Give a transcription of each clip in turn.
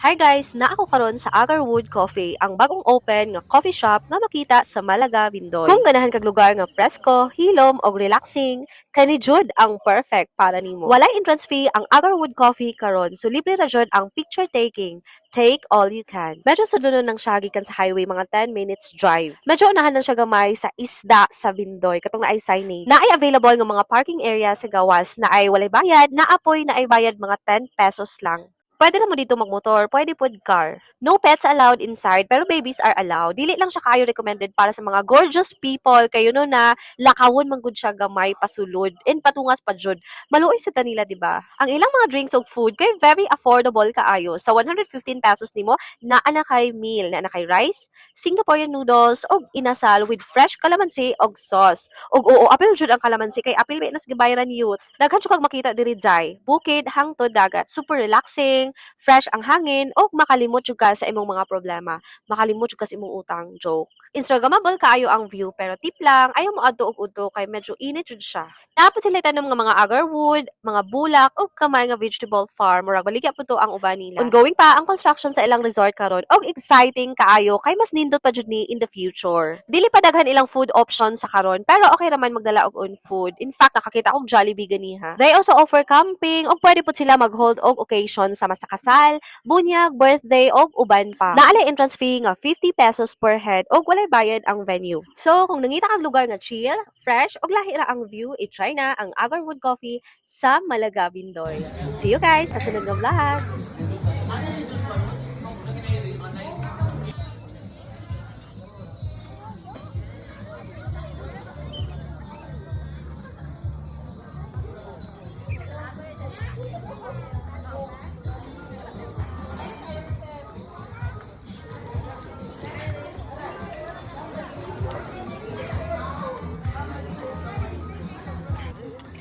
Hi guys, naa ako karon sa Agarwood Coffee, ang bagong open nga coffee shop nga makita sa Malaga, Bindoy. Kung ganahan kag lugar nga presko, hilom og relaxing, kani jud ang perfect para nimo. Walay entrance fee ang Agarwood Coffee karon, so libre ra jud ang picture taking. Take all you can. Medyo sudunon ng siya gikan sa highway, mga 10 minutes drive. Medyo unahan lang siya gamay sa isda sa Bindoy, katong naay signage. Naay available nga mga parking area sa gawas, naay walay bayad, naapoy naay bayad mga 10 pesos lang. Pwede na mo dito magmotor, pwede pod car. No pets allowed inside, pero babies are allowed. Dili lang siya kayo recommended para sa mga gorgeous people, kayo no na lakawon man gud siya gamay pasulod, and patungas pa jud. Maluoy sa tanila, di ba? Ang ilang mga drinks ug food kay very affordable kaayo. Sa 115 pesos nimo, naa na kay meal, naa na kay rice, Singaporean noodles, og inasal with fresh calamansi og sauce. Og oo, apil jud ang calamansi kay apil ba nas gibayaran youth. Daghan jud kag makita diri jay. Bukid hangtod dagat, super relaxing, fresh ang hangin, o makalimot jud ka sa imong mga problema. Makalimot jud ka sa imong utang, joke. Instagrammable kaayo ang view, pero tip lang, ayaw mo adto og udto kay medyo init jud siya. Dapat sila tanom nga mga agarwood, mga bulak, o kamay nga vegetable farm, murag baligya po to ang uban nila. Ongoing pa ang construction sa ilang resort karon, og exciting kaayo kay mas nindot pa jud ni in the future. Dili pa daghan ilang food options sa karon, pero okay raman magdala og own food. In fact, nakakita og Jollibee ganiha. They also offer camping, og pwede po sila mag-hold og occasion sa masakasal, bunyag, birthday, og uban pa. Naala entrance fee nga 50 pesos per head, og walay bayad ang venue. So, kung nangita kang lugar nga chill, fresh, og lahi ra ang view, i-try na ang Agarwood Coffee sa Malaga, Bindoy. See you guys sa sunod nga vlog!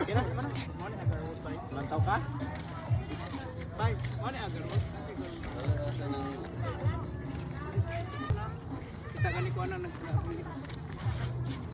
Kira, mana? Mau ni agar road bike. Mantau ka? Bike, mau ni agar road. Kita kali ko na nag